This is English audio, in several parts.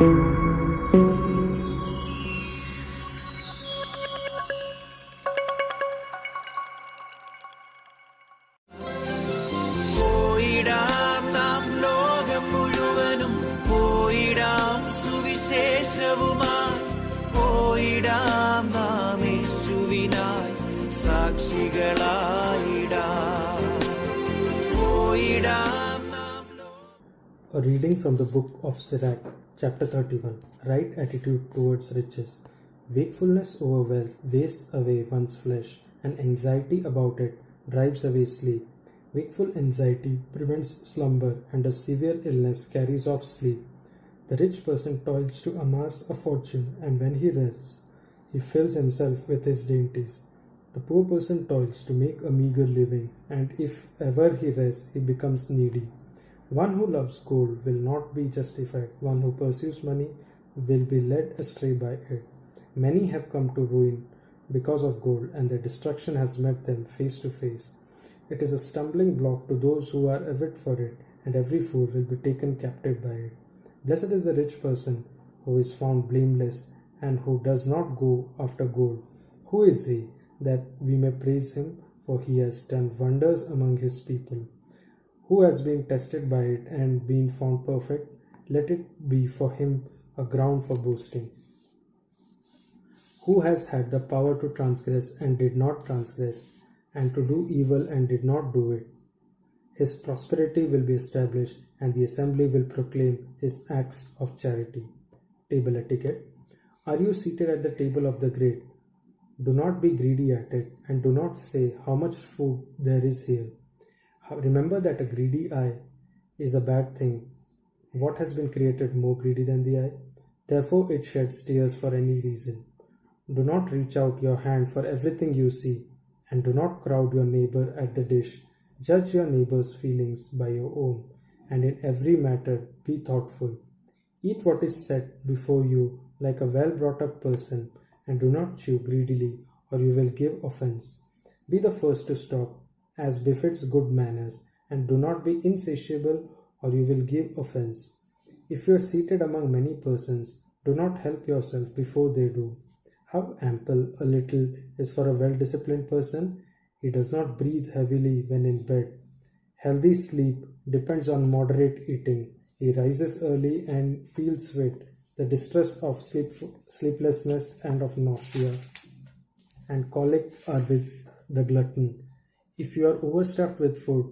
പോയിടാം നാം ലോകം മുഴുവനും പോയിടാം സുവിശേഷവുമായി പോയിടാം നാം യേശുവിനായി സാക്ഷികളായിടാം പോയിടാം നാം. A reading from the book of Sirach, chapter 31. Right attitude towards riches. Wakefulness over wealth wastes away one's flesh, and anxiety about it drives away sleep. Wakeful anxiety prevents slumber, and a severe illness carries off sleep. The rich person toils to amass a fortune, and when he rests, he fills himself with his dainties. The poor person toils to make a meager living, and if ever he rests, he becomes needy. One who loves gold will not be justified. One who pursues money will be led astray by it. Many have come to ruin because of gold, and their destruction has met them face to face. It is a stumbling block to those who are avid for it, and every fool will be taken captive by it. Blessed is the rich person who is found blameless and who does not go after gold. Who is he that we may praise him? For he has done wonders among his people. Who has been tested by it and been found perfect? Let it be for him a ground for boasting. Who has had the power to transgress and did not transgress, and to do evil and did not do it? His prosperity will be established, and the assembly will proclaim his acts of charity. Table etiquette. Are you seated at the table of the great? Do not be greedy at it, and do not say how much food there is here. Remember that a greedy eye is a bad thing. What has been created more greedy than the eye? Therefore it sheds tears for any reason. Do not reach out your hand for everything you see, and do not crowd your neighbor at the dish. Judge your neighbor's feelings by your own, and in every matter be thoughtful. Eat what is set before you like a well brought up person, and do not chew greedily, or you will give offense. Be the first to stop, as befits good manners, and do not be insatiable, or you will give offense. If you are seated among many persons, do not help yourself before they do. How ample a little is for a well-disciplined person! He does not breathe heavily when in bed. Healthy sleep depends on moderate eating. He rises early and feels fit. The distress of sleeplessness and of nausea and colic are with the glutton. If you are overstuffed with food,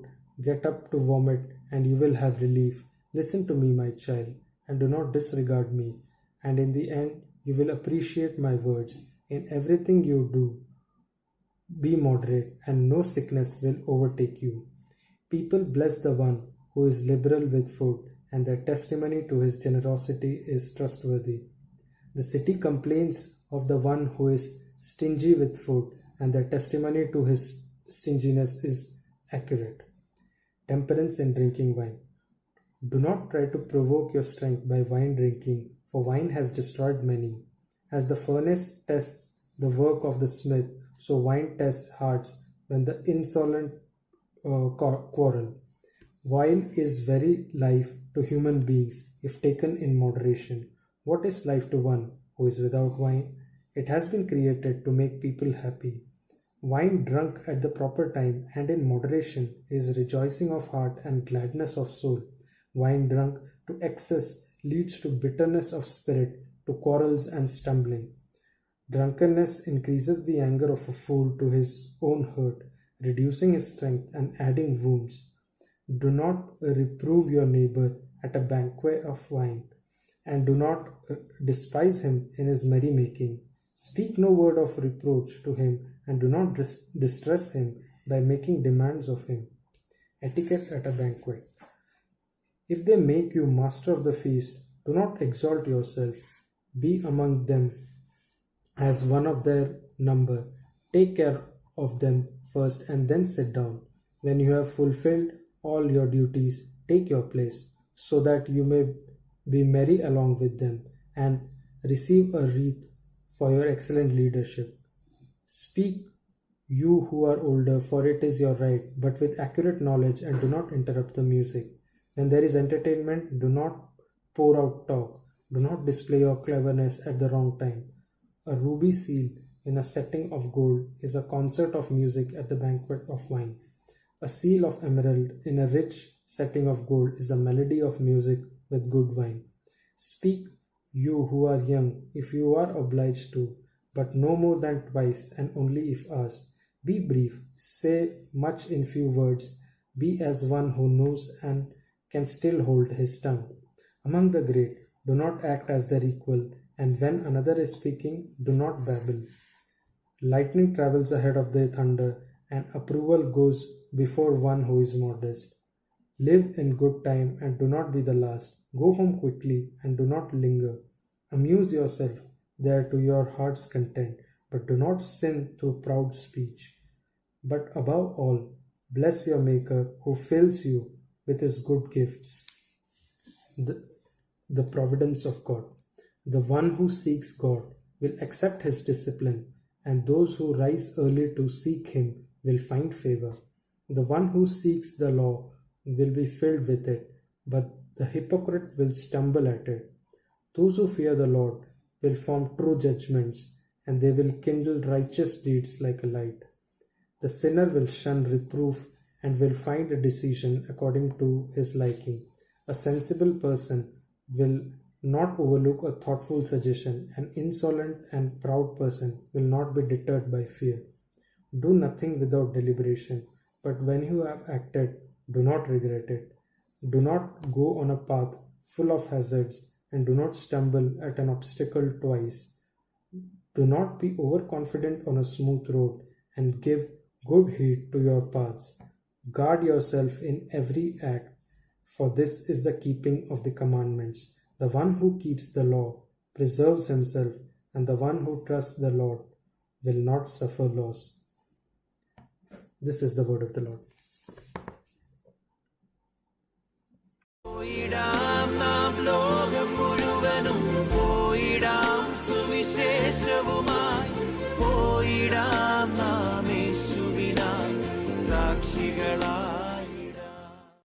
get up to vomit and you will have relief. Listen to me, my child, and do not disregard me, and in the end you will appreciate my words. In everything you do, be moderate, and no sickness will overtake you. People bless the one who is liberal with food, and their testimony to his generosity is trustworthy. The city complains of the one who is stingy with food, and their testimony to his stinginess is accurate. Temperance in drinking wine. Do not try to provoke your strength by wine drinking, for wine has destroyed many. As the furnace tests the work of the smith, so wine tests hearts when the insolent quarrel. Wine is very life to human beings if taken in moderation. What is life to one who is without wine? It has been created to make people happy. Wine drunk at the proper time and in moderation is rejoicing of heart and gladness of soul. Wine drunk to excess leads to bitterness of spirit, to quarrels and stumbling. Drunkenness increases the anger of a fool to his own hurt, reducing his strength and adding wounds. Do not reprove your neighbor at a banquet of wine, and do not despise him in his merrymaking. Speak no word of reproach to him, and do not distress him by making demands of him. Etiquette at a banquet. If they make you master of the feast, do not exalt yourself. Be among them as one of their number. Take care of them first and then sit down. When you have fulfilled all your duties, take your place, so that you may be merry along with them and receive a wreath for your excellent leadership. Speak, you who are older, for it is your right, but with accurate knowledge, and do not interrupt the music. When there is entertainment, do not pour out talk, Do not display your cleverness at the wrong time. A ruby seal in a setting of gold is a concert of music at the banquet of wine. A seal of emerald in a rich setting of gold is a melody of music with good wine. Speak, you who are young, if you are obliged to, but no more than twice, and only if asked. Be brief, say much in few words, be as one who knows and can still hold his tongue. Among the great, do not act as their equal, and when another is speaking, do not babble. Lightning travels ahead of the thunder, and approval goes before one who is modest. Live in good time and do not be the last. Go home quickly and do not linger. Amuse yourself there to your heart's content, but do not sin through proud speech. But above all, bless your Maker who fills you with his good gifts. The, the providence of God. The one who seeks God will accept his discipline, and those who rise early to seek him will find favor. The one who seeks the law will be filled with it, but the hypocrite will stumble at it. Those who fear the Lord will form true judgments, and they will kindle righteous deeds like a light. The sinner will shun reproof and will find a decision according to his liking. A sensible person will not overlook a thoughtful suggestion. An insolent and proud person will not be deterred by fear. Do nothing without deliberation, but when you have acted, do not regret it. Do not go on a path full of hazards, and do not stumble at an obstacle twice. Do not be overconfident on a smooth road, and give good heed to your paths. Guard yourself in every act, for this is the keeping of the commandments. The one who keeps the law preserves himself, and the one who trusts the Lord will not suffer loss. This is the word of the Lord.